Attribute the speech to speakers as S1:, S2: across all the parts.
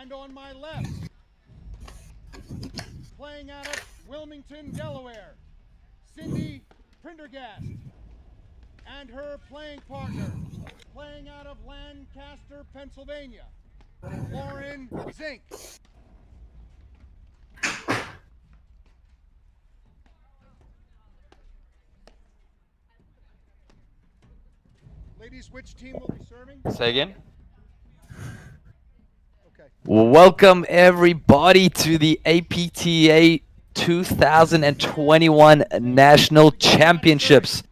S1: And on my left, playing out of Wilmington, Delaware, Cindy Prendergast. And her playing partner, playing out of Lancaster, Pennsylvania, Lauren Zink. Ladies, which team will be serving?
S2: Say again.
S1: Okay.
S2: Welcome everybody to the APTA 2021 National Championships,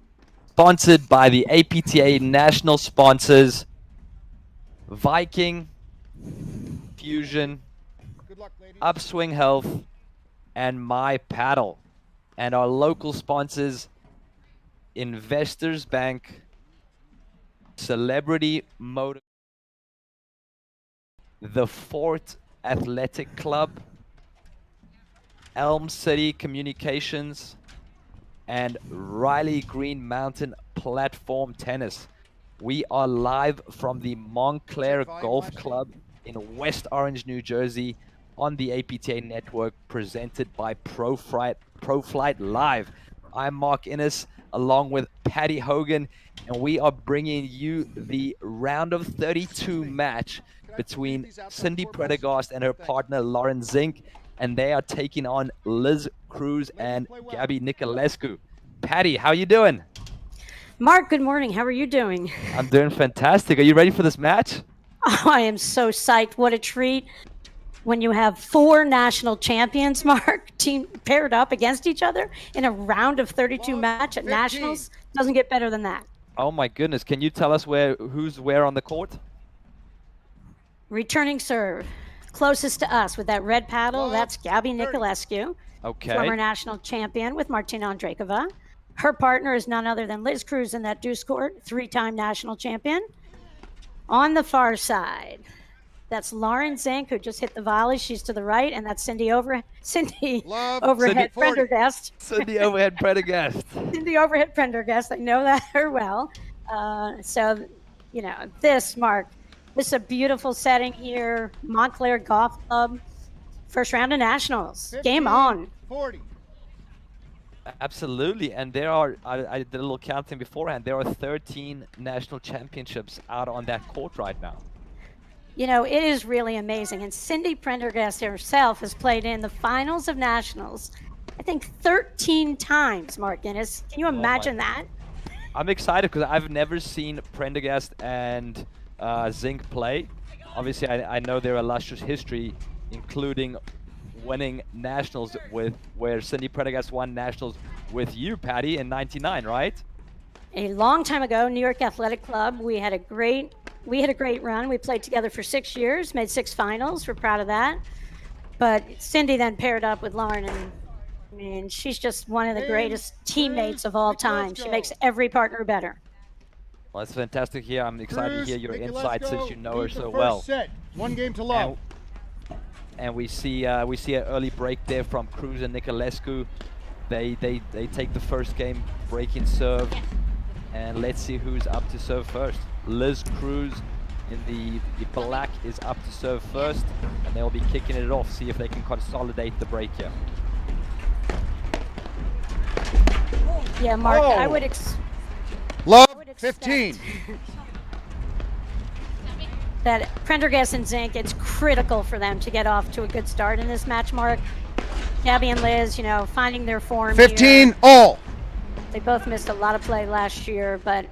S2: sponsored by the APTA national sponsors Viking, Fusion,
S1: Good luck, ladies.
S2: Upswing Health, and My Paddle, and our local sponsors Investors Bank, Celebrity Motor, the Fort Athletic Club, Elm City Communications, and Riley Green Mountain Platform Tennis. We are live from the Montclair Golf Club in West Orange, New Jersey, on the APTA network, presented by ProFlight Live. I'm Mark Innes, along with Patty Hogan, and we are bringing you the round of 32 match between Cindy Prendergast and her partner Lauren Zink, and they are taking on Liz Cruz and Gabby Nicolescu. Patty, how you doing?
S3: Mark, good morning. How are you doing?
S2: I'm doing fantastic. Are you ready for this match?
S3: Oh, I am so psyched. What a treat when you have four national champions, Mark, team paired up against each other in a round of 32 match at nationals. Doesn't get better than that.
S2: Oh my goodness. Can you tell us who's where on the court?
S3: Returning serve. Closest to us with that red paddle, that's Gabby Nicolescu,
S2: Okay.
S3: former national champion with Martina Andreeva. Her partner is none other than Liz Cruz in that deuce court, three-time national champion. On the far side, that's Lauren Zink, who just hit the volley. She's to the right, and that's Cindy Overhead Prendergast.
S2: Cindy Overhead Prendergast.
S3: Cindy Overhead Prendergast. I know that her well. So, you know, this, Mark, this is a beautiful setting here. Montclair Golf Club, first round of nationals.
S1: 15,
S3: Game on.
S1: 40.
S2: Absolutely, and there are, I did a little counting beforehand, there are 13 national championships out on that court right now.
S3: You know, it is really amazing. And Cindy Prendergast herself has played in the finals of nationals, I think 13 times, Mark Innes. Can you imagine that?
S2: I'm excited because I've never seen Prendergast and Zink play. Obviously, I know their illustrious history, including winning nationals where Cindy Prendergast won nationals with you, Patty, in '99, right?
S3: A long time ago, New York Athletic Club. We had a great run. We played together for 6 years, made 6 finals. We're proud of that. But Cindy then paired up with Lauren, and I mean, she's just one of the greatest teammates of all time. She makes every partner better.
S2: Well, it's fantastic here. I'm excited to hear your insights since you know her so
S1: First
S2: well.
S1: set. 1 game to love.
S2: And we see an early break there from Cruz and Nicolescu. They take the first game, breaking serve, and let's see who's up to serve first. Liz Cruz in the black is up to serve first, and they'll be kicking it off. See if they can consolidate the break here.
S3: Yeah, Mark,
S1: Oh.
S3: I would
S1: Love,
S3: expect
S1: 15.
S3: that Prendergast and Zink, it's critical for them to get off to a good start in this match, Mark. Gabby and Liz, you know, finding their form
S1: 15
S3: here.
S1: all.
S3: They both missed a lot of play last year, but,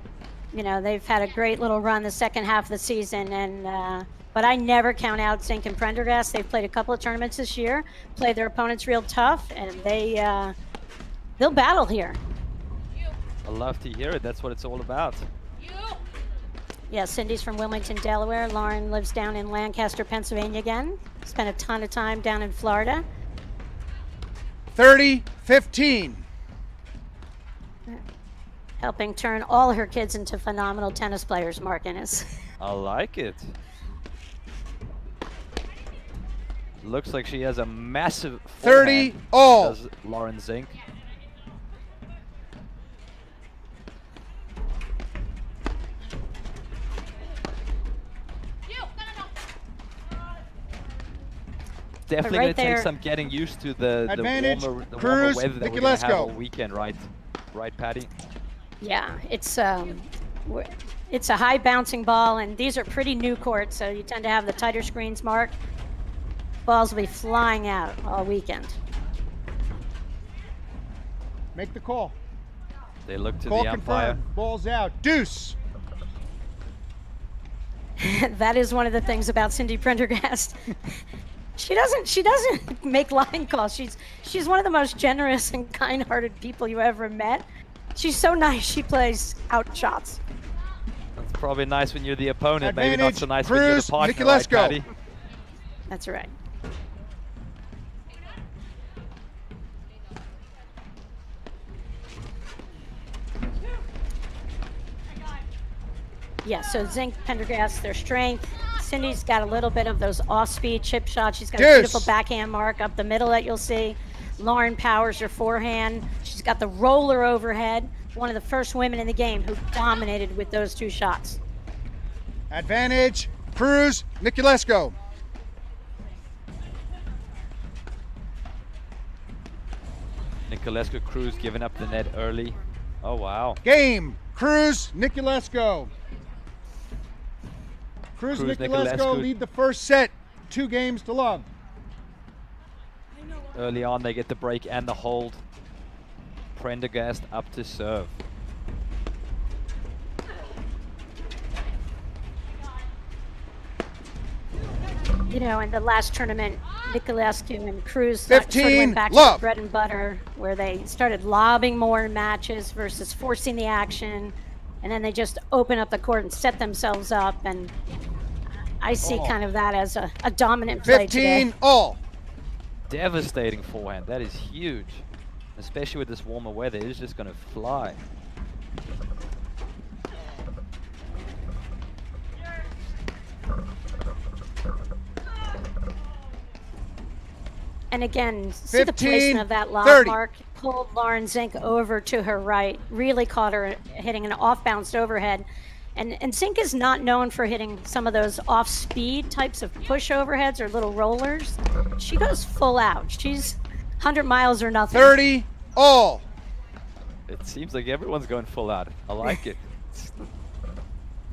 S3: you know, they've had a great little run the second half of the season. And but I never count out Zink and Prendergast. They've played a couple of tournaments this year, played their opponents real tough, and they'll battle here.
S2: I love to hear it. That's what it's all about.
S3: Yeah, Cindy's from Wilmington, Delaware. Lauren lives down in Lancaster, Pennsylvania again. Spent a ton of time down in Florida.
S1: 30-15.
S3: Helping turn all her kids into phenomenal tennis players, Mark Innes.
S2: I like it. Looks like she has a massive
S1: 30
S2: forehand,
S1: all.
S2: does Lauren Zink. definitely
S3: right
S2: going to take
S3: there-
S2: some getting used to the
S1: Advantage,
S2: warmer
S1: Cruz,
S2: weather that we're going to have
S1: Niculescu.
S2: all weekend, right? Right, Patty?
S3: Yeah, it's a high bouncing ball, and these are pretty new courts, so you tend to have the tighter screens, Mark. Balls will be flying out all weekend.
S1: Make the call.
S2: They look to
S1: Call
S2: the umpire.
S1: confirmed. Ball's out. Deuce.
S3: That is one of the things about Cindy Prendergast. She doesn't make line calls. She's one of the most generous and kind-hearted people you ever met. She's so nice. She plays out shots.
S2: That's probably nice when you're the opponent. Maybe not
S1: Advantage,
S2: so nice when you're the
S1: Cruz,
S2: partner, right,
S1: Niculescu.
S2: Patty?
S3: That's right. Yeah, so Zink, Pendergast, their strength. Cindy's got a little bit of those off-speed chip shots. She's got a
S1: Deuce.
S3: beautiful backhand mark up the middle that you'll see. Lauren powers her forehand. She's got the roller overhead. One of the first women in the game who dominated with those two shots.
S1: Advantage, Cruz, Niculescu.
S2: Niculescu Cruz giving up the net early. Oh, wow.
S1: Game, Cruz, Niculescu. Cruz,
S2: Cruz,
S1: Niculescu
S2: Niculescu.
S1: lead the first set. 2 games to love.
S2: Early on, they get the break and the hold. Prendergast up to serve.
S3: You know, in the last tournament, Niculescu and Cruz sort of
S1: 15,
S3: went back to
S1: love.
S3: bread and butter, where they started lobbing more in matches versus forcing the action, and then they just open up the court and set themselves up. And I see kind of that as a dominant play today.
S1: 15 all.
S2: Devastating forehand. That is huge. Especially with this warmer weather, it is just going to fly.
S3: And again, see the
S1: 15,
S3: placement of that lob
S1: 30.
S3: mark. Pulled Lauren Zink over to her right. Really caught her hitting an off-bounced overhead. And Zink is not known for hitting some of those off-speed types of push overheads or little rollers. She goes full out. She's 100 miles or nothing.
S1: 30 all.
S2: It seems like everyone's going full out. I like it.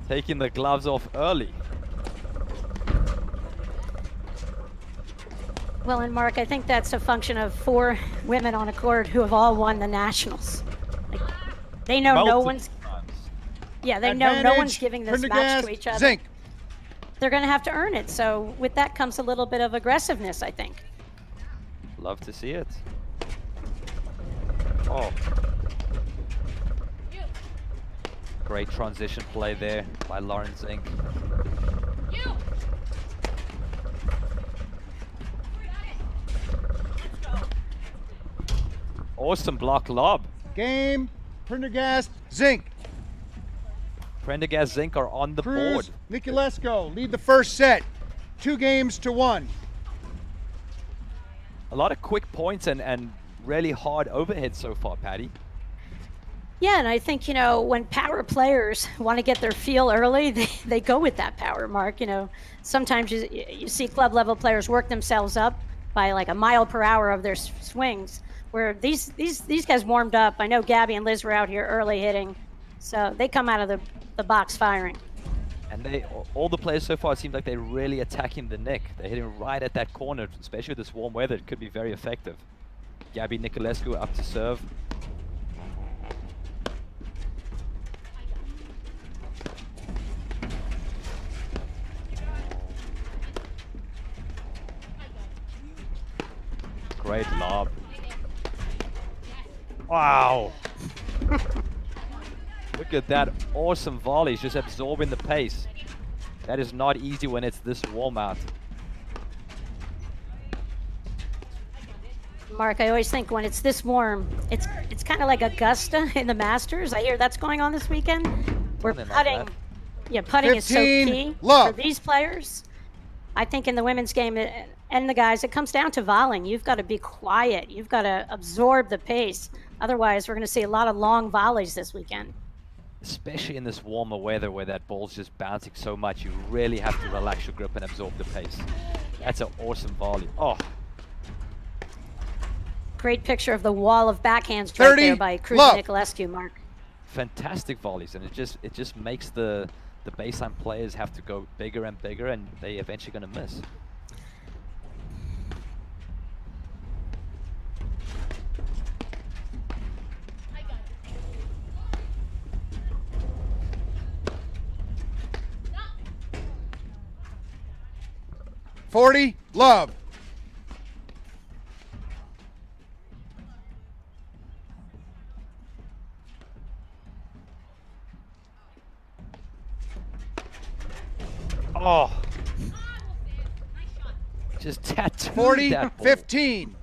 S2: Taking the gloves off early.
S3: Well, and Mark, I think that's a function of 4 women on a court who have all won the nationals. Like, they know no
S2: Multiple
S3: one's.
S2: times.
S3: Yeah, they know no one's
S1: Advantage,
S3: giving this match
S1: Prendergast,
S3: to each other.
S1: Zink.
S3: They're going to have to earn it. So with that comes a little bit of aggressiveness, I think.
S2: Love to see it. Oh. Great transition play there by Lauren Zink. Awesome block lob.
S1: Game, Prendergast, Zink.
S2: Prendergast Zink are on the
S1: Cruz,
S2: board.
S1: Niculescu lead the first set. 2 games to 1.
S2: A lot of quick points and really hard overheads so far, Patty.
S3: Yeah, and I think, you know, when power players want to get their feel early, they go with that power, Mark. You know, sometimes you see club level players work themselves up by like a mile per hour of their swings, where these guys warmed up. I know Gabby and Liz were out here early hitting, so they come out of the box firing.
S2: And all the players so far, it seems like they're really attacking the neck. They're hitting right at that corner, especially with this warm weather. It could be very effective. Gabby Niculescu up to serve. Great lob. Wow. Look at that awesome volley, just absorbing the pace. That is not easy when it's this warm out.
S3: Mark, I always think when it's this warm, it's kind of like Augusta in the Masters. I hear that's going on this weekend. Where
S2: Something like
S3: putting,
S2: that.
S3: yeah, putting is so
S1: 15,
S3: key
S1: love.
S3: for these players. I think in the women's game and the guys, it comes down to volleying. You've got to be quiet. You've got to absorb the pace. Otherwise, we're going to see a lot of long volleys this weekend.
S2: Especially in this warmer weather where that ball's just bouncing so much, you really have to relax your grip and absorb the pace. That's an awesome volley. Oh,
S3: Great picture of the wall of backhands right
S1: 30,
S3: there by Cruz
S1: love.
S3: Nicolescu, Mark.
S2: fantastic volleys, and it just makes the baseline players have to go bigger and bigger, and they eventually going to miss.
S1: '40, love.
S2: Oh, just tattooed
S1: 40,
S2: that ball.
S1: 15.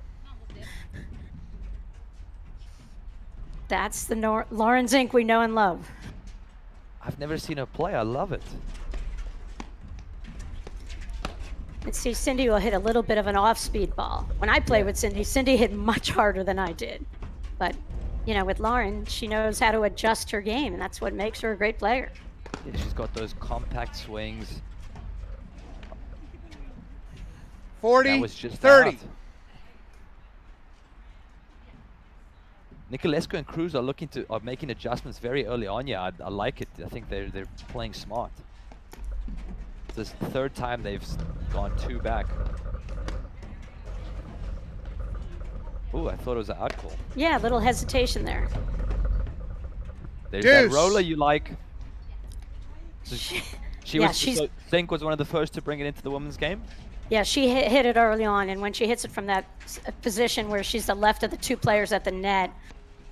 S3: That's the Lauren Zink we know and love.
S2: I've never seen her play. I love it.
S3: And see, Cindy will hit a little bit of an off-speed ball. When I play with Cindy, Cindy hit much harder than I did. But, you know, with Lauren, she knows how to adjust her game, and that's what makes her a great player.
S2: Yeah, she's got those compact swings.
S1: 40,
S2: That was just
S1: 30.
S2: out. Nicolescu and Cruz are making adjustments very early on. Yeah, I like it. I think they're playing smart. It's the third time they've gone 2 back. Ooh, I thought it was an out call.
S3: Yeah, a little hesitation there.
S2: There's that
S1: Deuce.
S2: roller you like. So
S3: Yeah,
S2: so Zink was one of the first to bring it into the women's game.
S3: Yeah, she hit it early on, and when she hits it from that position where she's the left of the 2 players at the net,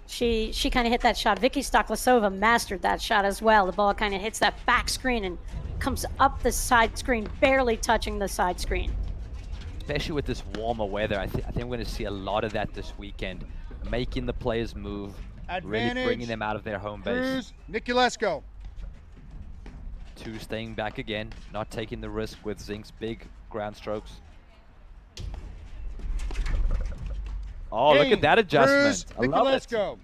S3: she kind of hit that shot. Vicky Stoklasova mastered that shot as well. The ball kind of hits that back screen and comes up the side screen, barely touching the side screen.
S2: Especially with this warmer weather, I think we're going to see a lot of that this weekend. Making the players move, really
S1: Advantage,
S2: bringing them out of their home base.
S1: Cruz Nicolescu.
S2: 2 staying back again, not taking the risk with Zink's big ground strokes. Oh, look at that adjustment. I love it.
S1: Nicolescu.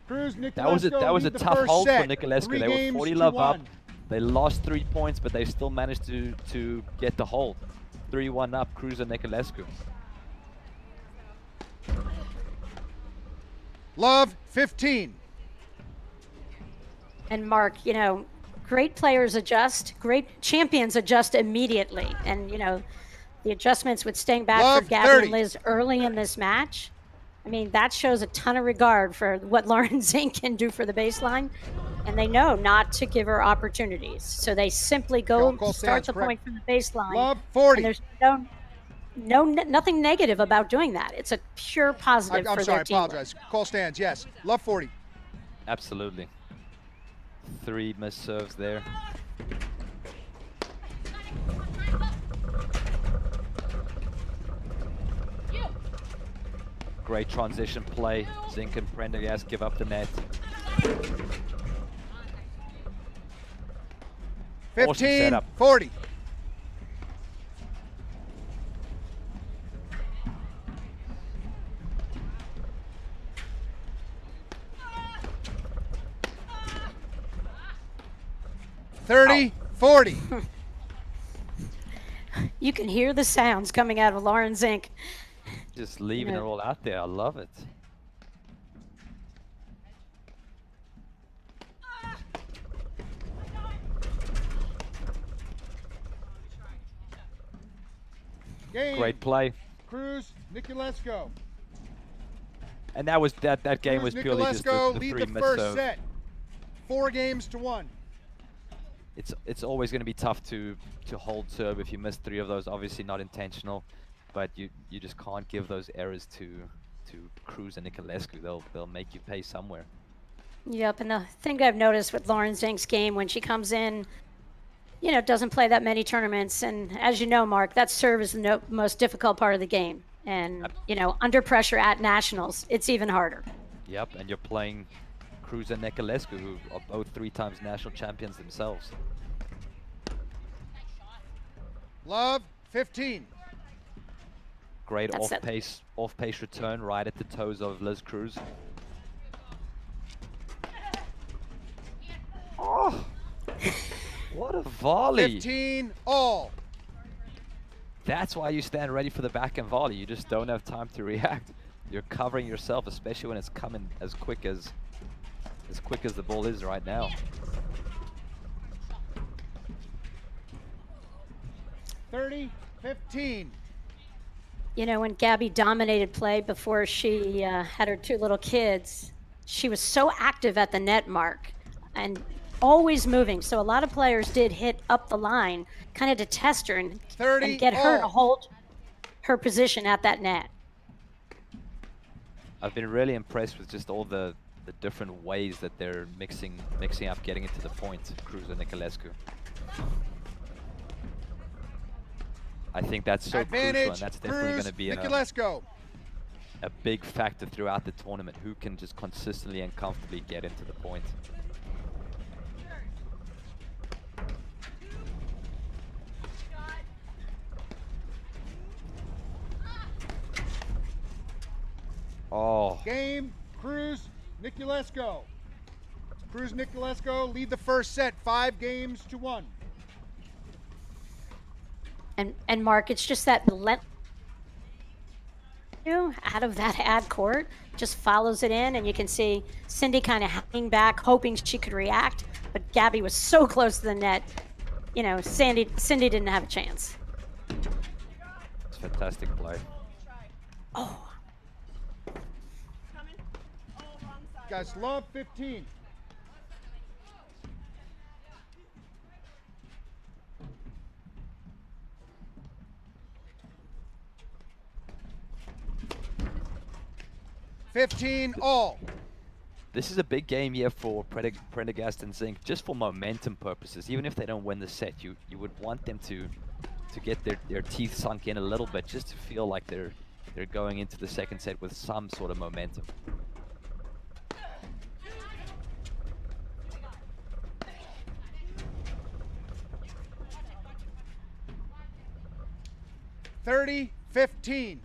S1: Cruz Nicolescu.
S2: That was a
S1: lead the
S2: tough
S1: first
S2: hold for
S1: set.
S2: Nicolescu.
S1: 3
S2: They were
S1: games
S2: 40
S1: to
S2: love up.
S1: 1.
S2: They lost 3 points, but they still managed to get the hold. 3-1 up, Cruz and Nicolescu.
S1: Love 15.
S3: And Mark, you know, great players adjust, great champions adjust immediately. And, you know, the adjustments with staying back
S1: Love
S3: for Gabby
S1: 30.
S3: and Liz early in this match, I mean, that shows a ton of regard for what Lauren Zink can do for the baseline. And they know not to give her opportunities. So they simply go
S1: Call
S3: start
S1: stance,
S3: the
S1: correct.
S3: point from the baseline.
S1: Love 40.
S3: And there's nothing negative about doing that. It's a pure positive
S1: I'm
S3: for
S1: sorry,
S3: their
S1: I
S3: teamwork.
S1: apologize. Call stands, yes. Love 40.
S2: Absolutely. 3 missed serves there. Great transition play. Zink and Prendergast give up the net.
S1: 15,
S2: setup.
S1: 40. $30, 40.
S3: You can hear the sounds coming out of Lauren Zink.
S2: Just leaving
S3: No.
S2: it all out there. I love it.
S1: Game.
S2: Great play.
S1: Cruz Nicolescu.
S2: And that was that game was
S1: Cruz
S2: purely just
S1: Nicolescu
S2: the
S1: lead
S2: 3
S1: the
S2: missed
S1: first
S2: serves.
S1: set. 4 games to 1.
S2: It's always going to be tough to hold serve if you miss 3 of those. Obviously not intentional, but you just can't give those errors to Cruz and Nicolescu. They'll make you pay somewhere.
S3: Yep, and the thing I've noticed with Lauren Zink's game when she comes in, you know, doesn't play that many tournaments, and as you know, Mark, that serve is the most difficult part of the game. And you know, under pressure at nationals, it's even harder.
S2: Yep, and you're playing Cruz and Nicolescu, who are both 3 times national champions themselves.
S1: Love 15.
S2: Great
S3: That's it.
S2: off pace return right at the toes of Liz Cruz. Oh, what a volley!
S1: 15 all.
S2: That's why you stand ready for the backhand volley. You just don't have time to react. You're covering yourself, especially when it's coming as quick as the ball is right now.
S1: (30-15).
S3: You know, when Gabby dominated play before she had her two little kids, she was so active at the net mark and always moving. So a lot of players did hit up the line kind of to test her and get her to hold her position at that net.
S2: I've been really impressed with just all the different ways that they're mixing up getting into the point, Cruz and Niculescu. I think that's so crucial, and that's definitely going to be a big factor throughout the tournament. Who can just consistently and comfortably get into the point. Oh.
S1: Game, Cruz, Niculescu. Cruz, Niculescu lead the first set, 5-1.
S3: And Mark, it's just that out of that ad court, just follows it in, and you can see Cindy kind of hanging back, hoping she could react, but Gabby was so close to the net. You know, Cindy didn't have a chance.
S2: It's fantastic play.
S3: Oh.
S1: Guys, love 15. All.
S2: This is a big game here for Prendergast and Zink, just for momentum purposes. Even if they don't win the set, you would want them to get their teeth sunk in a little bit, just to feel like they're going into the second set with some sort of momentum.
S1: (30-15).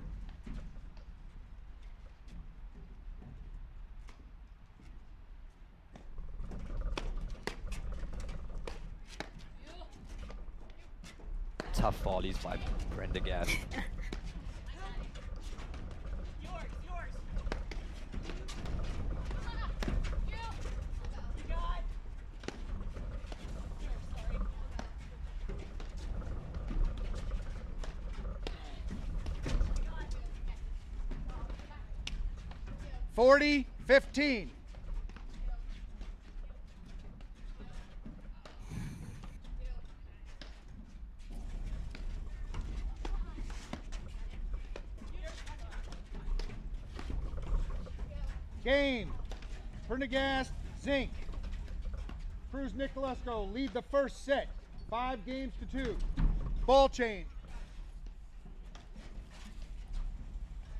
S2: Tough volleys by Prendergast.
S1: (40-15). Game, Prendergast, Zink. Cruz, Niculescu lead the first set, 5-2. Ball change.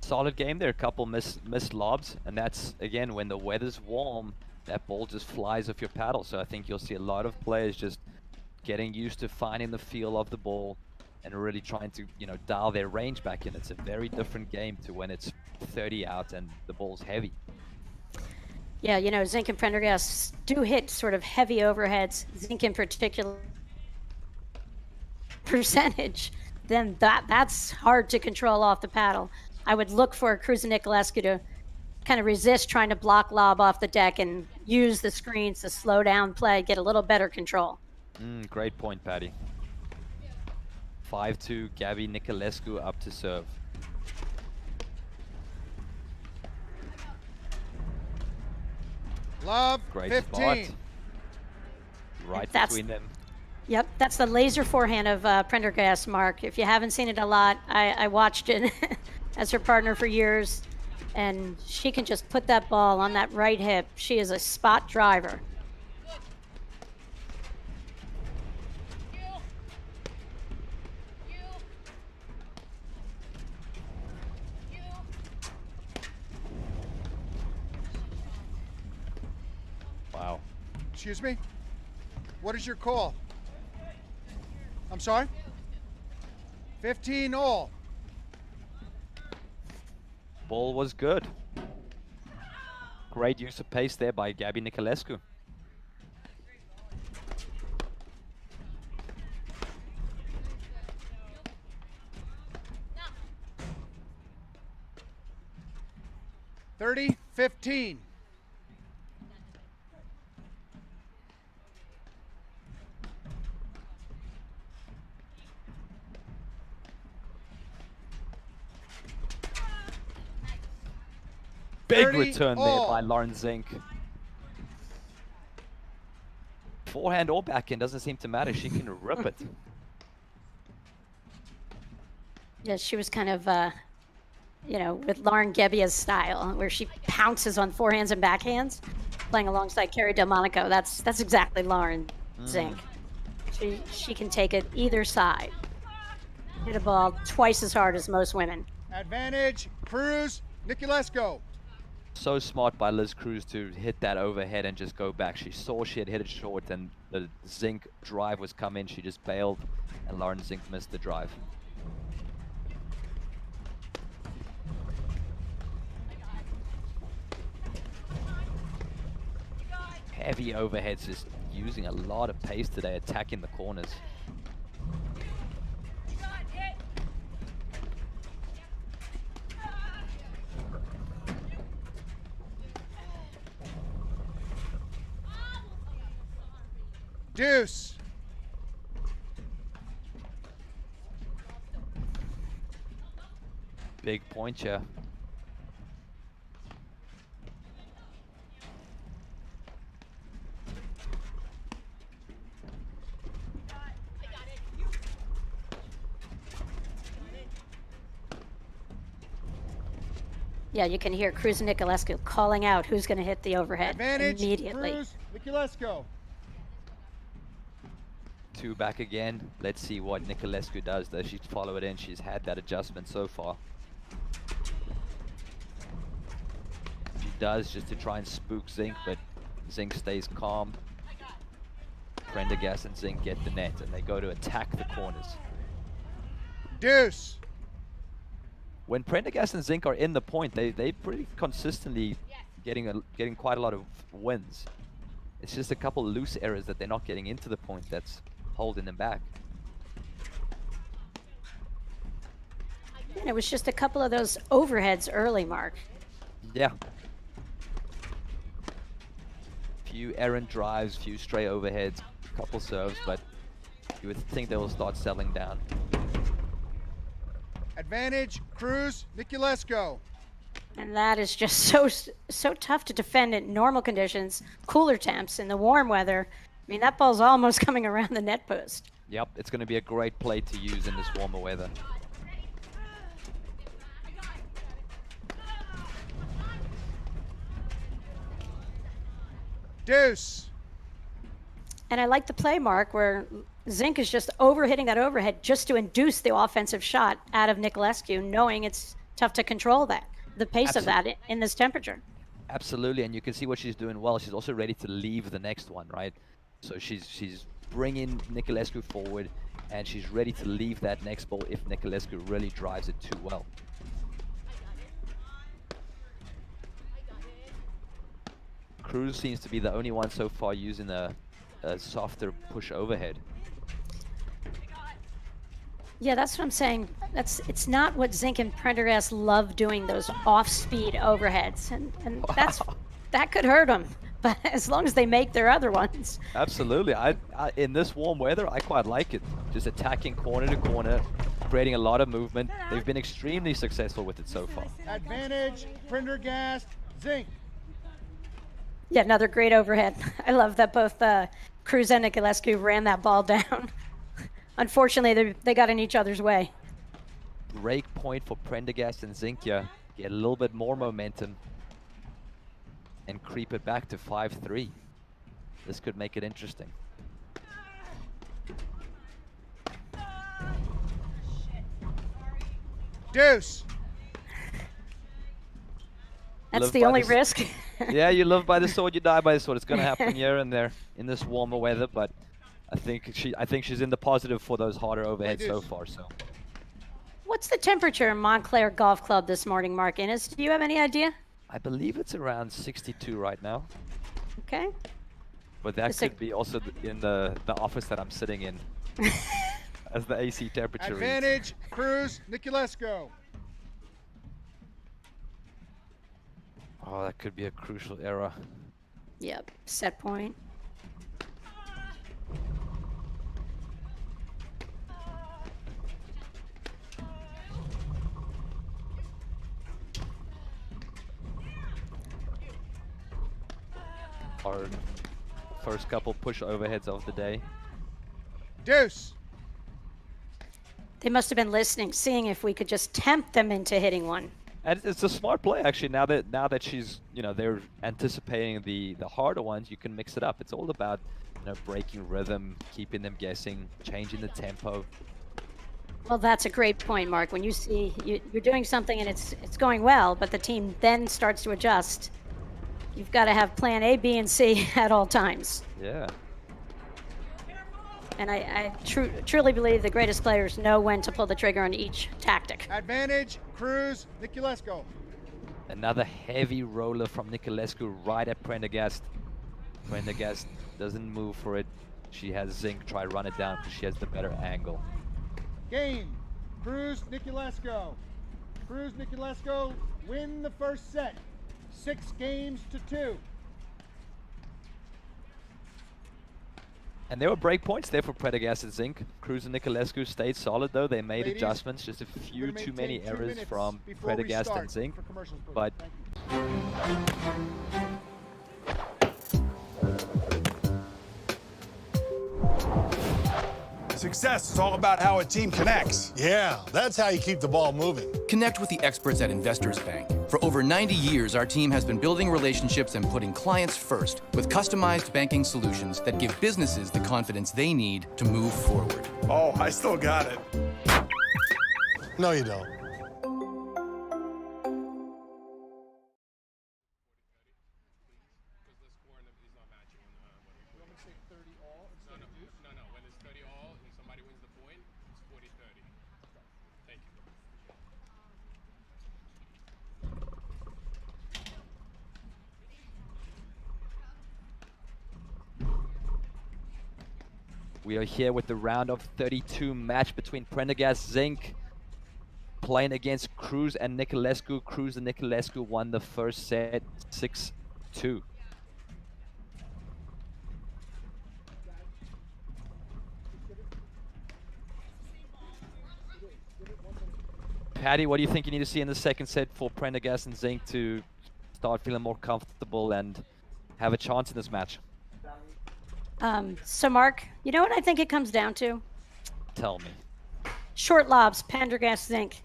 S2: Solid game there, a couple missed lobs, and that's, again, when the weather's warm, that ball just flies off your paddle. So I think you'll see a lot of players just getting used to finding the feel of the ball and really trying to, you know, dial their range back in. It's a very different game to when it's 30 out and the ball's heavy.
S3: Yeah, you know, Zink and Prendergast do hit sort of heavy overheads. Zink in particular percentage, then that's hard to control off the paddle. I would look for Cruz and Niculescu to kind of resist trying to block lob off the deck and use the screens to slow down play, get a little better control.
S2: Great point, Patty. 5-2, Gabby Niculescu up to serve.
S1: Love,
S2: great
S1: 15.
S2: Spot. Right between them.
S3: Yep, that's the laser forehand of Prendergast, Mark. If you haven't seen it a lot, I watched it as her partner for years, and she can just put that ball on that right hip. She is a spot driver.
S2: Wow.
S1: Excuse me? What is your call? I'm sorry? 15 all.
S2: Ball was good. Great use of pace there by Gabby Niculescu.
S1: 30-15.
S2: Big
S1: 30
S2: return there
S1: all.
S2: by Lauren Zink. Forehand or backhand, doesn't seem to matter. She can rip it.
S3: Yeah, she was kind of, you know, with Lauren Gebbia's style, where she pounces on forehands and backhands, playing alongside Carrie Delmonico. That's exactly Lauren Zink. She can take it either side. Hit a ball twice as hard as most women.
S1: Advantage, Cruz, Niculescu.
S2: So smart by Liz Cruz to hit that overhead and just go back. She saw she had hit it short and the Zink drive was coming. She just bailed and Lauren Zink missed the drive. Heavy overheads, just using a lot of pace today, attacking the corners.
S1: Deuce.
S2: Big point here.
S3: Yeah, you can hear Cruz and Niculescu calling out who's going to hit the overhead
S1: Advantage,
S3: immediately.
S1: Cruz, Niculescu.
S2: 2 back again. Let's see what Niculescu does. Does she follow it in? She's had that adjustment so far. She does, just to try and spook Zink, but Zink stays calm. Prendergast and Zink get the net, and they go to attack the corners.
S1: Deuce.
S2: When Prendergast and Zink are in the point, they pretty consistently getting quite a lot of wins. It's just a couple loose errors that they're not getting into the point that's holding them back.
S3: And it was just a couple of those overheads early, Mark.
S2: Yeah. Few errant drives, few stray overheads, couple serves, but you would think they will start settling down.
S1: Advantage, Cruz, Niculescu.
S3: And that is just so tough to defend in normal conditions, cooler temps, in the warm weather. I mean, that ball's almost coming around the net post.
S2: Yep, it's going to be a great play to use in this warmer weather.
S1: Deuce.
S3: And I like the play, Mark, where Zink is just overhitting that overhead just to induce the offensive shot out of Niculescu, knowing it's tough to control that, the pace of that in this temperature.
S2: Absolutely, and you can see what she's doing well. She's also ready to leave the next one, right? So she's bringing Niculescu forward, and she's ready to leave that next ball if Niculescu really drives it too well. Cruz seems to be the only one so far using a softer push overhead.
S3: Yeah, that's what I'm saying. It's not what Zink and Prendergast love doing, those off-speed overheads, and that could hurt them. But as long as they make their other ones.
S2: Absolutely. I in this warm weather, I quite like it. Just attacking corner to corner, creating a lot of movement. They've been extremely successful with it so far.
S1: Advantage, Prendergast, Zink.
S3: Yeah, another great overhead. I love that both Cruz and Niculescu ran that ball down. Unfortunately, they got in each other's way.
S2: Break point for Prendergast and Zink here. Get a little bit more momentum and creep it back to 5-3. This could make it interesting.
S1: Deuce.
S3: That's the only risk.
S2: Yeah, you live by the sword, you die by the sword. It's going to happen here and there in this warmer weather, but I think she's in the positive for those harder overheads so far. So,
S3: what's the temperature in Montclair Golf Club this morning, Mark Innes? Do you have any idea?
S2: I believe it's around 62 right now.
S3: Okay.
S2: But that could be also in the office that I'm sitting in as the AC temperature reads.
S1: Advantage, Cruz, Niculescu.
S2: Oh, that could be a crucial error.
S3: Yep, set point.
S2: Our first couple push overheads of the day.
S1: Deuce.
S3: They must have been listening, seeing if we could just tempt them into hitting one.
S2: And it's a smart play actually. Now that she's, they're anticipating the harder ones, you can mix it up. It's all about, breaking rhythm, keeping them guessing, changing the tempo.
S3: Well, that's a great point, Mark. When you see you're doing something and it's going well, but the team then starts to adjust, you've got to have plan A, B, and C at all times.
S2: Yeah.
S3: And I truly believe the greatest players know when to pull the trigger on each tactic.
S1: Advantage, Cruz, Niculescu.
S2: Another heavy roller from Niculescu right at Prendergast. Prendergast doesn't move for it. She has Zink try run it down because she has the better angle.
S1: Game, Cruz, Niculescu. Cruz, Niculescu win the first set. 6 games to 2.
S2: And there were break points there for Prendergast and Zink. Cruz and Niculescu stayed solid though. They made adjustments, just a few too many errors from Prendergast and Zink. But
S4: success is all about how a team connects.
S5: Yeah, that's how you keep the ball moving.
S6: Connect with the experts at Investors Bank. For over 90 years, our team has been building relationships and putting clients first with customized banking solutions that give businesses the confidence they need to move forward.
S4: Oh, I still got it.
S5: No, you don't.
S2: we are here with the round of 32 match between Prendergast Zink playing against Cruz and Niculescu. Cruz and Niculescu won the first set 6-2. Patty, what do you think you need to see in the second set for Prendergast and Zink to start feeling more comfortable and have a chance in this match?
S3: So Mark, you know what I think it comes down to?
S2: Tell me.
S3: Short lobs, Prendergast Zink.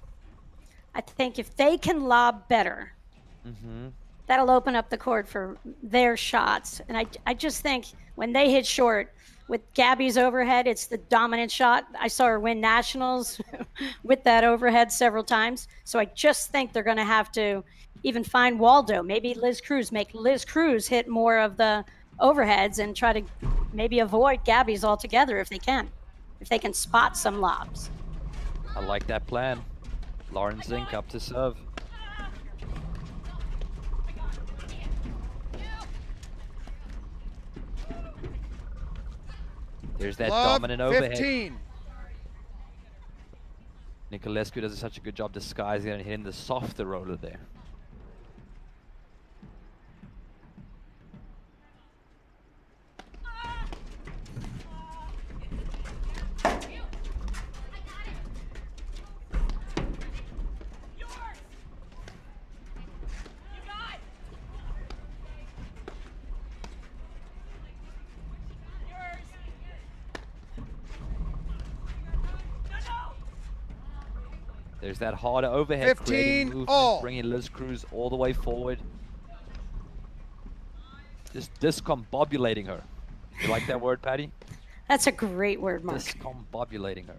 S3: I think if they can lob better, that'll open up the court for their shots. And I just think when they hit short, with Gabby's overhead, it's the dominant shot. I saw her win nationals with that overhead several times. So I just think they're going to have to even find Waldo. Maybe Liz Cruz, make Liz Cruz hit more of the overheads and try to maybe avoid Gabby's altogether if they can spot some lobs.
S2: I like that plan. Lauren Zink up to serve. There's that dominant overhead.
S1: 15.
S2: Niculescu does such a good job disguising and hitting the softer roller there. There's that harder overhead,
S1: 15
S2: creating movement,
S1: all.
S2: bringing Liz Cruz all the way forward. Just discombobulating her. You like that word, Patty?
S3: That's a great word, Mark.
S2: Discombobulating her.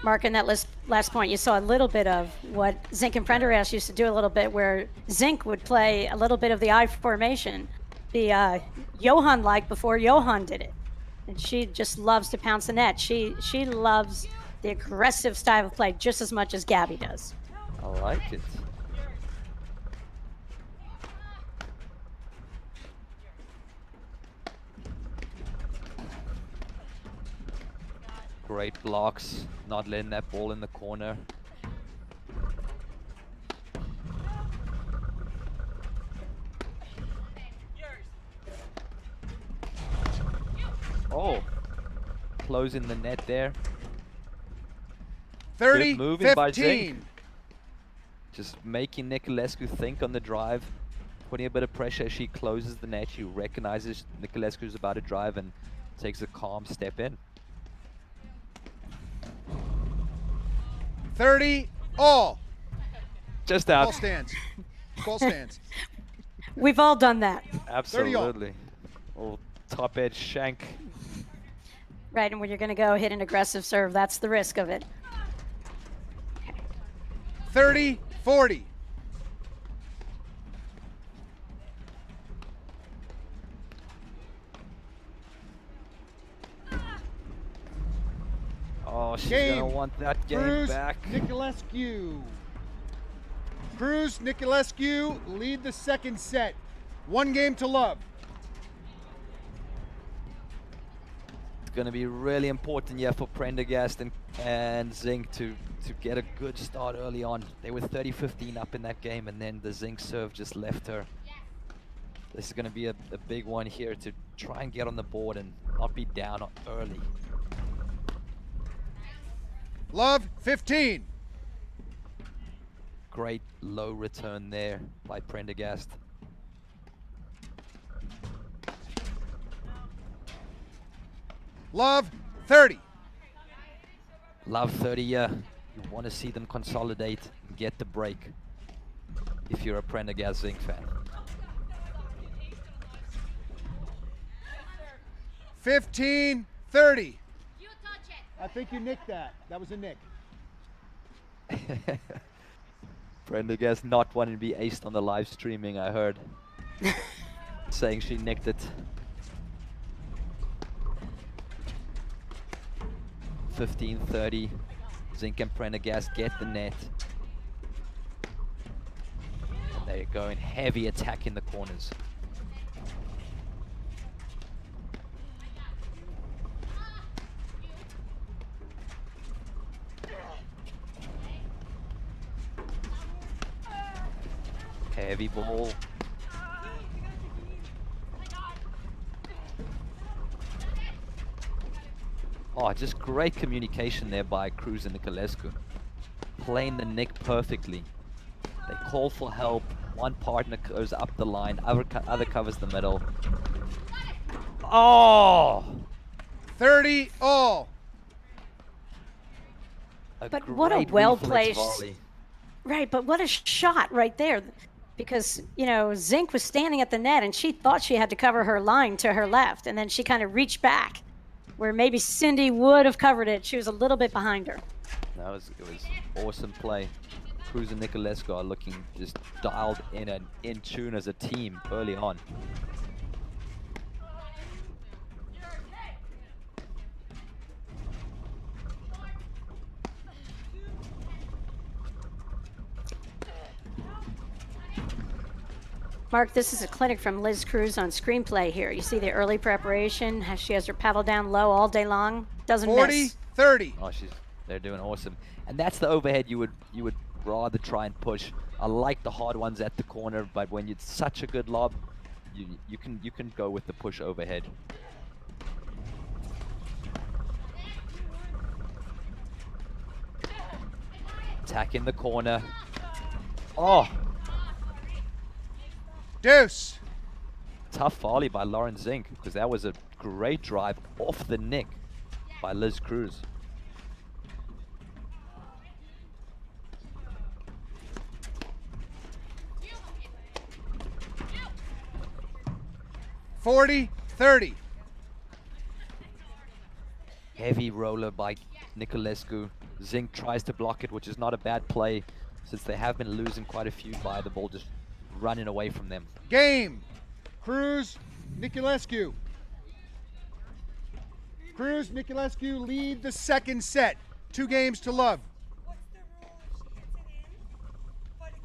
S3: Mark, in that last point, you saw a little bit of what Zink and Prendergast used to do a little bit, where Zink would play a little bit of the I formation, the Johan-like before Johan did it. And she just loves to pounce the net. She loves the aggressive style of play just as much as Gabby does.
S2: I like it. Great blocks, not letting that ball in the corner. Oh, closing the net there.
S1: 30,
S2: Good moving by
S1: 15.
S2: Zink. Just making Niculescu think on the drive, putting a bit of pressure as she closes the net. She recognizes Niculescu's about to drive and takes a calm step in.
S1: 30, all.
S2: Just
S1: Ball
S2: out.
S1: stands. Ball stands.
S3: We've all done that.
S2: Absolutely. Oh, top edge shank.
S3: Right, and when you're going to go hit an aggressive serve, that's the risk of it.
S1: 30, 40.
S2: Oh, she's
S1: Game.
S2: gonna want that game
S1: Cruz,
S2: back.
S1: Niculescu. Cruz, Niculescu lead the second set. 1 game to love.
S2: It's gonna be really important, yeah, for Prendergast and Zink to get a good start early on. They were 30-15 up in that game, and then the Zink serve just left her. This is gonna be a big one here to try and get on the board and not be down early.
S1: Love, 15.
S2: Great low return there by Prendergast.
S1: Love, 30.
S2: Love 30, yeah. You want to see them consolidate and get the break if you're a Prendergast Zink fan.
S1: 15, 30. I think you nicked that. That was a nick.
S2: Prendergast not wanting to be aced on the live streaming, I heard. Saying she nicked it. 15-30. Zink and Prendergast get the net. And they're going heavy attack in the corners. Heavy ball. Oh, just great communication there by Cruz and Niculescu. Playing the nick perfectly. They call for help. One partner goes up the line, other covers the middle. Oh!
S1: 30, all.
S3: But what a
S2: great
S3: well-placed-
S2: reflex volley.
S3: Right, but what a shot right there. Because, you know, Zink was standing at the net and she thought she had to cover her line to her left. And then she kind of reached back where maybe Cindy would have covered it. She was a little bit behind her.
S2: It was awesome play. Cruz and Niculescu are looking just dialed in and in tune as a team early on.
S3: Mark, this is a clinic from Liz Cruz on screenplay here. You see the early preparation, how she has her paddle down low all day long, doesn't
S1: 40,
S3: miss.
S1: 30.
S2: Oh, they're doing awesome. And that's the overhead you would rather try and push. I like the hard ones at the corner, but when it's such a good lob, you can go with the push overhead. Attack in the corner. Oh!
S1: Deuce.
S2: Tough volley by Lauren Zink, because that was a great drive off the nick by Liz Cruz.
S1: Forty, 30.
S2: Heavy roller by Niculescu. Zink tries to block it, which is not a bad play, since they have been losing quite a few by the ball just running away from them.
S1: Game. Cruz, Niculescu. Cruz, Niculescu lead the second set. 2 games to love.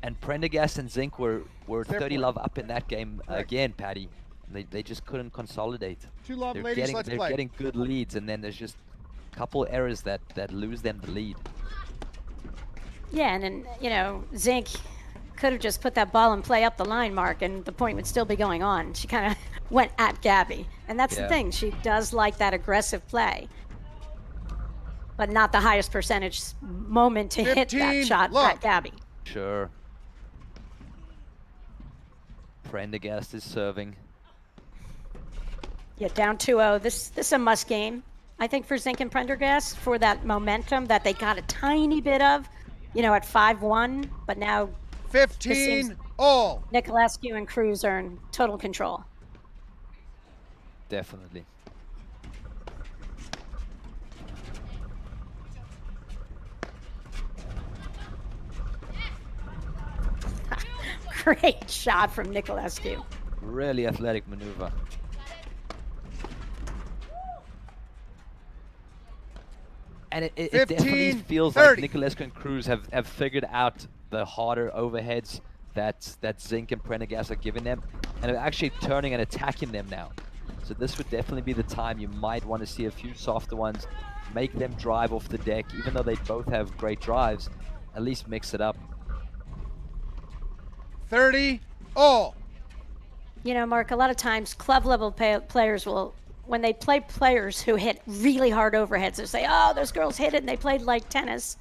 S2: And Prendergast and Zink were
S1: Fair
S2: 30
S1: point.
S2: love up in that game
S1: Right.
S2: again, Patty. They just couldn't consolidate.
S1: 2 love, ladies, let's
S2: they're
S1: play.
S2: getting good leads, and then there's just a couple errors that lose them the lead.
S3: Yeah, and then, you know, Zink could have just put that ball in play up the line, Mark, and the point would still be going on. She kind of went at Gabby. And that's the
S2: Yeah.
S3: thing. She does like that aggressive play, but not the highest percentage moment to hit that
S1: 15,
S3: shot
S1: love.
S3: at Gabby.
S2: Sure. Prendergast is serving.
S3: Yeah, down 2-0. This is a must game, I think, for Zink and Prendergast, for that momentum that they got a tiny bit of, at 5-1, but now
S1: 15 all.
S3: Nicolescu and Cruz are in total control.
S2: Definitely.
S3: Great shot from Nicolescu.
S2: Really athletic maneuver. And it definitely
S1: 15,
S2: feels
S1: 30.
S2: like Nicolescu and Cruz have figured out the harder overheads that Zink and Prendergast are giving them, and are actually turning and attacking them now. So this would definitely be the time you might want to see a few softer ones, make them drive off the deck, even though they both have great drives, at least mix it up.
S1: 30 all.
S3: Mark, a lot of times club level players will, when they play players who hit really hard overheads, they'll say, oh, those girls hit it and they played like tennis.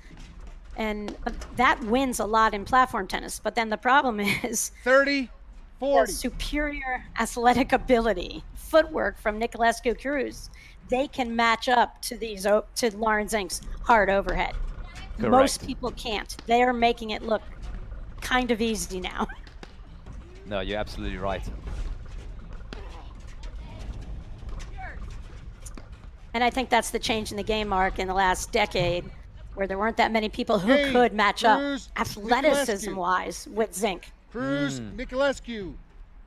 S3: And that wins a lot in platform tennis. But then the problem is
S1: 30
S3: the
S1: 40.
S3: superior athletic ability, footwork from Nicolescu Cruz. They can match up to to Lauren Zink's hard overhead.
S2: Correct.
S3: Most people can't. They are making it look kind of easy now.
S2: No, you're absolutely right.
S3: And I think that's the change in the game, Mark, in the last decade, where there weren't that many people who
S1: Hey,
S3: could match
S1: Cruz,
S3: up athleticism-wise with Zink.
S1: Cruz, Nicolescu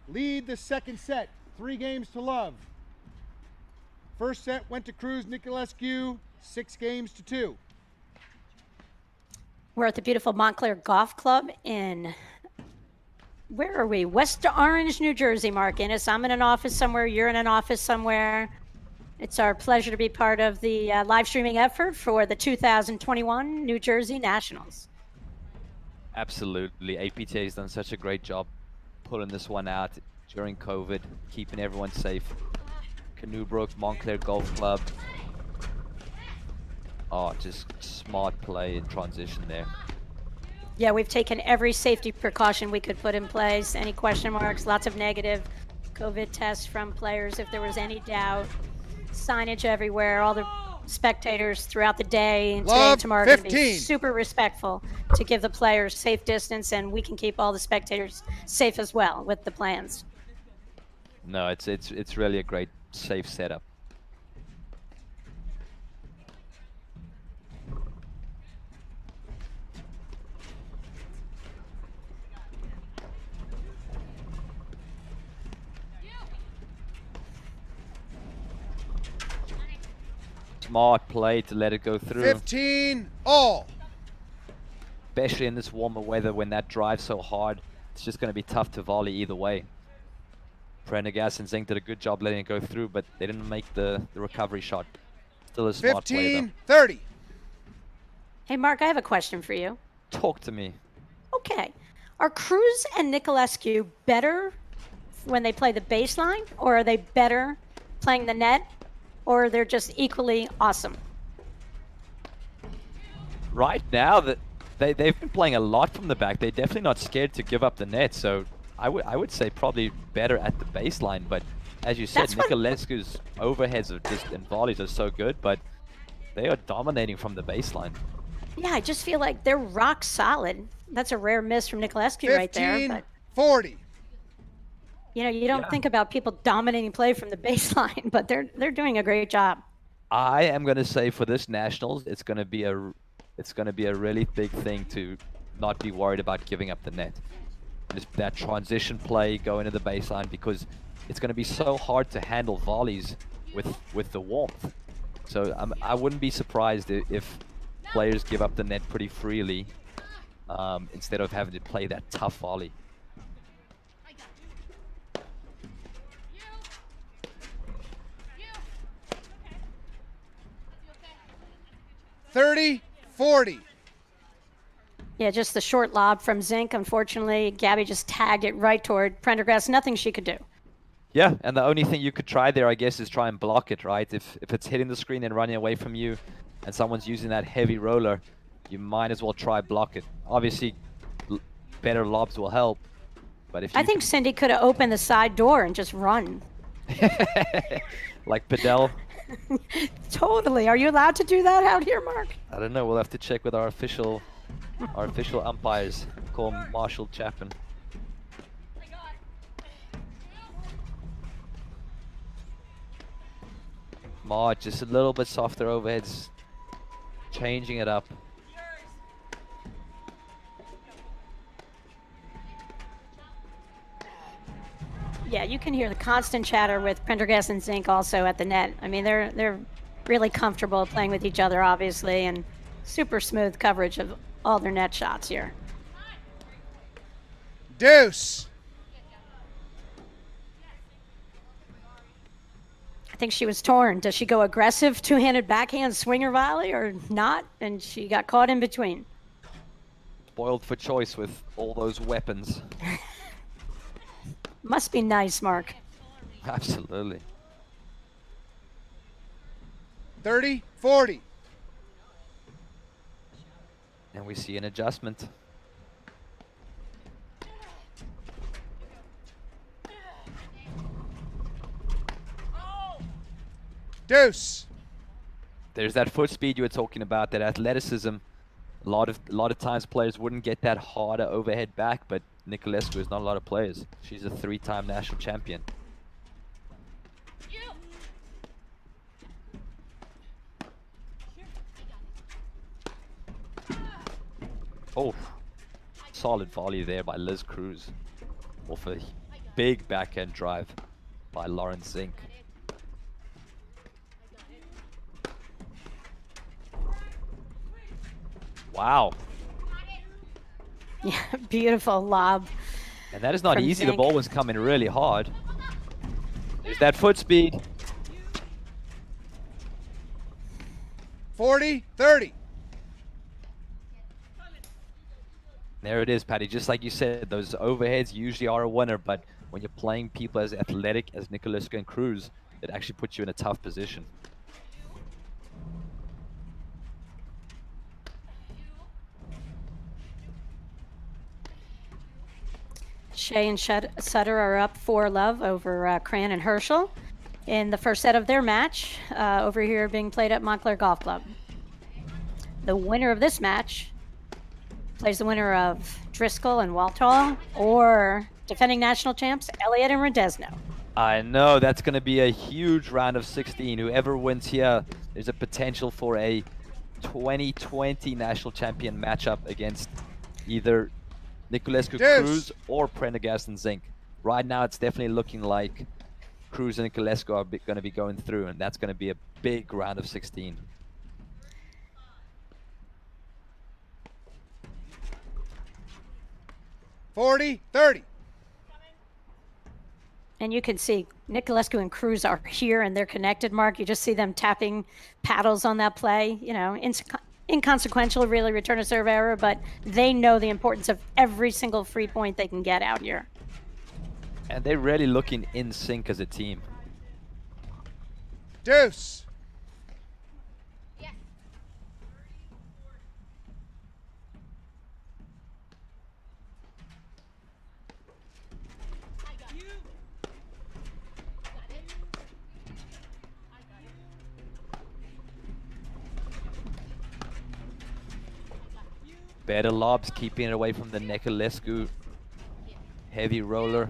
S1: lead the second set, 3 games to love. First set went to Cruz, Nicolescu, 6 games to 2.
S3: We're at the beautiful Montclair Golf Club in, where are we? West Orange, New Jersey, Mark Innes. I'm in an office somewhere. You're in an office somewhere. It's our pleasure to be part of the live streaming effort for the 2021 New Jersey Nationals.
S2: Absolutely. APTA has done such a great job pulling this one out during COVID, keeping everyone safe. Canoebrook, Montclair Golf Club. Oh, just smart play in transition there.
S3: Yeah, we've taken every safety precaution we could put in place. Any question marks, lots of negative COVID tests from players if there was any doubt. Signage everywhere, all the spectators throughout the day and today
S1: Love
S3: and tomorrow are going to be
S1: 15.
S3: super respectful to give the players safe distance, and we can keep all the spectators safe as well with the plans.
S2: No, it's really a great safe setup. Smart play to let it go through.
S1: 15 all.
S2: Especially in this warmer weather when that drives so hard, it's just going to be tough to volley either way. Prendergast and Zink did a good job letting it go through, but they didn't make the recovery shot. Still a smart play though.
S1: 15 30.
S3: Hey, Mark, I have a question for you.
S2: Talk to me.
S3: Okay. Are Cruz and Nicolescu better when they play the baseline, or are they better playing the net, or they're just equally awesome?
S2: Right now, that they've been playing a lot from the back. They're definitely not scared to give up the net, so I would say probably better at the baseline. But as you said,
S3: That's what-
S2: Nicolescu's overheads are just and volleys are so good, but they are dominating from the baseline.
S3: Yeah, I just feel like they're rock solid. That's a rare miss from Nicolescu right there.
S1: 15
S3: But
S1: 40.
S3: you don't
S2: Yeah.
S3: think about people dominating play from the baseline, but they're doing a great job.
S2: I am going to say for this Nationals, it's going to be a really big thing to not be worried about giving up the net. Just that transition play going to the baseline, because it's going to be so hard to handle volleys with the warmth. So I wouldn't be surprised if players give up the net pretty freely instead of having to play that tough volley.
S1: Thirty 40.
S3: Yeah, just the short lob from Zink. Unfortunately, Gabby just tagged it right toward Prendergast. Nothing she could do.
S2: Yeah, and the only thing you could try there, I guess, is try and block it, right? If it's hitting the screen and running away from you, and someone's using that heavy roller, you might as well try block it. Obviously, better lobs will help, but if you
S3: I think Cindy could have opened the side door and just run.
S2: like Padel,
S3: Totally. Are you allowed to do that out here, Mark?
S2: I don't know. We'll have to check with our official umpires. Call Marshall Chapman. Marge, just a little bit softer overheads, changing it up.
S3: Yeah, you can hear the constant chatter with Prendergast and Zink also at the net. I mean, they're really comfortable playing with each other, obviously, and super smooth coverage of all their net shots here.
S1: Deuce.
S3: I think she was torn. Does she go aggressive, two-handed backhand swinger volley or not? And she got caught in between.
S2: Spoiled for choice with all those weapons.
S3: Must be nice, Mark.
S2: Absolutely.
S1: 30-40.
S2: And we see an adjustment.
S1: Deuce.
S2: There's that foot speed you were talking about, that athleticism. A lot of times players wouldn't get that harder overhead back, but Niculescu is not a lot of players. She's a 3-time national champion. Oh, solid volley there by Liz Cruz. Off a big backhand drive by Lauren Zink. Wow.
S3: Yeah, beautiful lob.
S2: And that is not
S3: from
S2: easy.
S3: Zink.
S2: The ball was coming really hard. There's that foot speed.
S1: 40-30.
S2: There it is, Patty. Just like you said, those overheads usually are a winner, but when you're playing people as athletic as Niculescu and Cruz, it actually puts you in a tough position.
S3: Shea and Sutter are up 4-love over Cran and Herschel in the first set of their match over here being played at Montclair Golf Club. The winner of this match plays the winner of Driscoll and Waltall or defending national champs Elliott and Rodesno.
S2: I know, that's going to be a huge round of 16. Whoever wins here, there's a potential for a 2020 national champion matchup against either Niculescu Cruz or Prendergast and Zink. Right now, it's definitely looking like Cruz and Niculescu are going to be going through, and that's going to be a big round of 16.
S1: $40-30.
S3: And you can see Niculescu and Cruz are here and they're connected, Mark. You just see them tapping paddles on that play. You know, inconsequential, really, return a serve error, but they know the importance of every single free point they can get out here.
S2: And they're really looking in sync as a team.
S1: Deuce.
S2: Better lobs, keeping it away from the Niculescu heavy roller.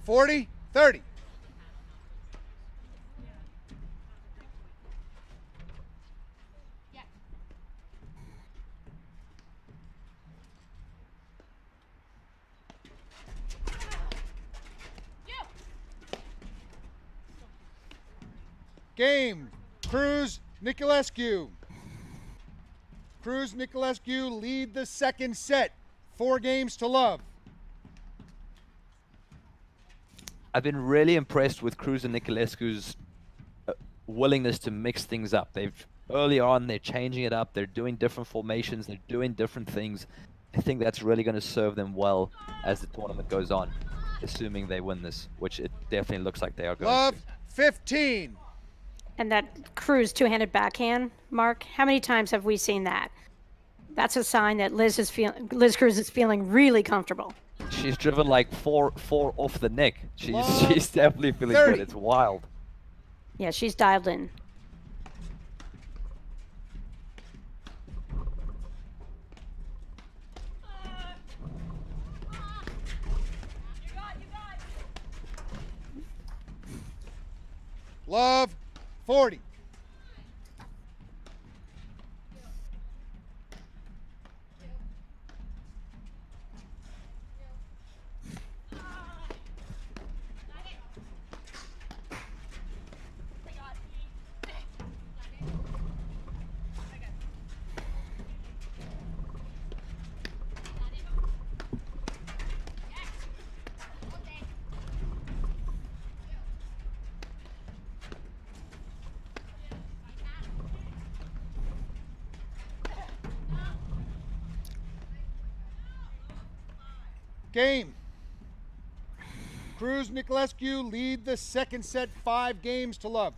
S2: $40-30. Game. Cruz, Niculescu. Cruz, Niculescu lead the second set. 4-love. I've been really impressed with Cruz and Niculescu's willingness to mix things up. They've early on, they're changing it up. They're doing different formations. They're doing different things. I think that's really going to serve them well as the tournament goes on, assuming they win this, which it definitely looks like they are going
S1: Love,
S2: to.
S1: 15.
S3: And that Cruz two-handed backhand, Mark, how many times have we seen that? That's a sign that Liz Cruz is feeling really comfortable.
S2: She's driven like four off the neck.
S1: Love,
S2: She's definitely feeling
S1: 30.
S2: good. It's wild.
S3: Yeah, she's dialed in.
S1: Love, 40. Game. Cruz Nicolescu lead the second set 5-0.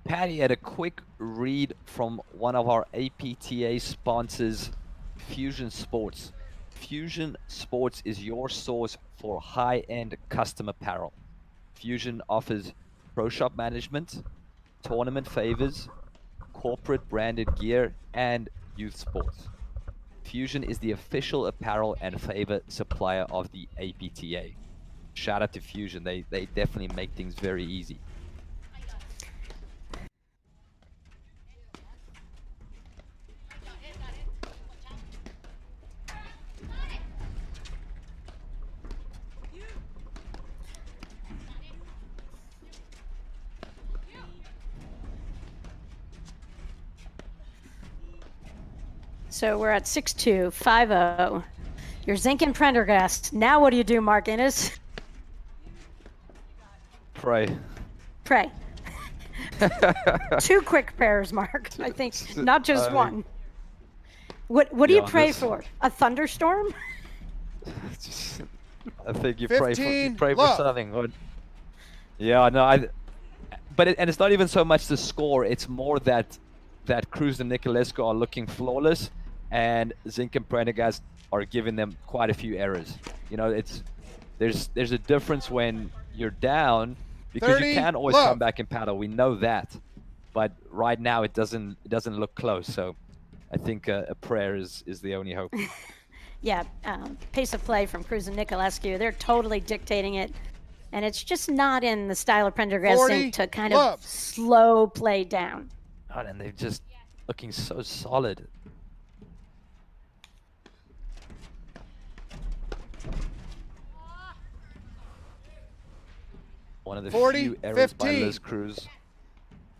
S2: Patty had a quick read from one of our APTA sponsors, Fusion Sports. Fusion Sports is your source for high-end custom apparel. Fusion offers pro shop management, tournament favors, corporate branded gear, and youth sports. Fusion is the official apparel and favor supplier of the APTA. Shout out to Fusion. They definitely make things very easy.
S3: So we're at 6-2, 5-0. You're Zinkin Prendergast. Now what do you do, Mark Innes?
S2: Pray.
S3: Pray. 2 quick prayers, Mark. I think, not just one. What do you pray for? A thunderstorm?
S2: I think you
S1: 15,
S2: pray for
S1: love.
S2: something. Yeah, no, but it's not even so much the score. It's more that Cruz and Nicolescu are looking flawless, and Zink and Prendergast are giving them quite a few errors. You know, there's a difference when you're down, because
S1: 30,
S2: you can always
S1: love.
S2: come back and paddle. We know that, but right now it doesn't look close. So I think a prayer is the only hope.
S3: Yeah, pace of play from Cruz and Nicolescu. They're totally dictating it. And it's just not in the style of Prendergast
S1: 40,
S3: Zink to kind
S1: love.
S3: of slow play down.
S2: God, and they're just looking so solid. One of the
S1: 40,
S2: few errors by
S1: 15.
S2: Liz Cruz.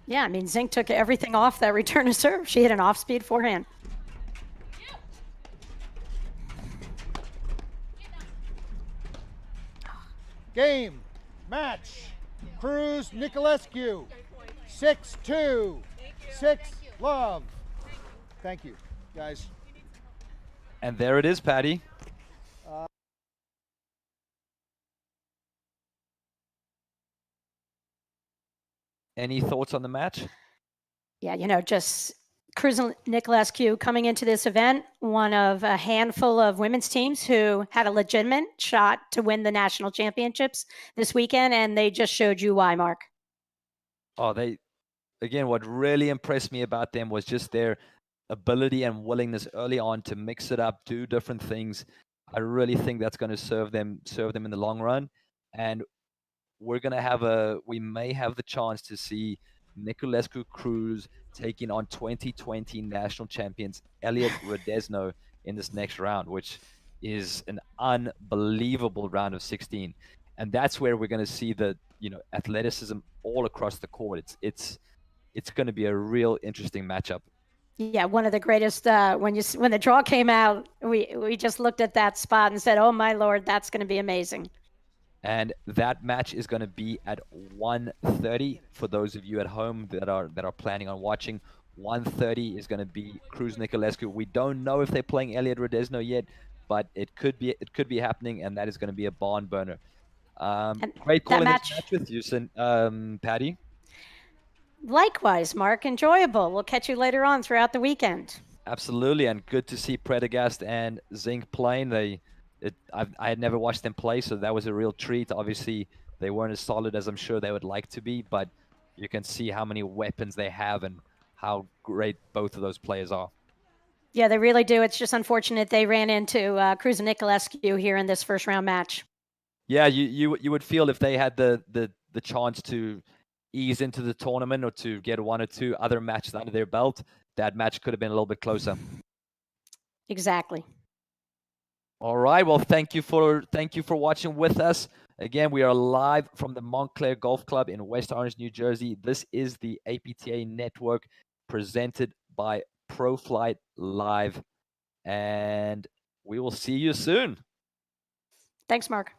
S3: Yeah, I mean, Zink took everything off that return to serve. She hit an off-speed forehand.
S1: Game. Match. Cruz Nicolescu. 6-2. 6 love. Thank you, guys.
S2: And there it is, Patty. Any thoughts on the match?
S3: Yeah, you know, just Cruz and Nicolescu coming into this event, one of a handful of women's teams who had a legitimate shot to win the national championships this weekend, and they just showed you why, Mark.
S2: Oh, again, what really impressed me about them was just their ability and willingness early on to mix it up, do different things. I really think that's going to serve them in the long run. And we may have the chance to see Nicolescu Cruz taking on 2020 national champions Elliot Rodesno in this next round, which is an unbelievable round of 16. And that's where we're going to see the athleticism all across the court. It's going to be a real interesting matchup.
S3: Yeah, one of the greatest. When the draw came out, we just looked at that spot and said, "Oh my Lord, that's going to be amazing."
S2: And that match is going to be at 1:30 for those of you at home that are planning on watching. 1:30 is going to be Cruz Nicolescu. We don't know if they're playing Elliot Rodesno yet, but it could be happening, and that is going to be a barn burner.
S3: And
S2: Great
S3: that
S2: calling this
S3: match,
S2: match with you, Patty.
S3: likewise, Mark, enjoyable. We'll catch you later on throughout the weekend.
S2: Absolutely, and good to see Prendergast and Zink playing. I had never watched them play, so that was a real treat. Obviously, they weren't as solid as I'm sure they would like to be, but you can see how many weapons they have and how great both of those players are.
S3: Yeah, they really do. It's just unfortunate they ran into Cruz and Nicolescu here in this first round match.
S2: Yeah, you would feel if they had the chance to ease into the tournament or to get one or two other matches under their belt, that match could have been a little bit closer.
S3: Exactly.
S2: All right. Well, thank you for watching with us. Again, we are live from the Montclair Golf Club in West Orange, New Jersey. This is the APTA Network presented by ProFlight Live, and we will see you soon.
S3: Thanks, Mark.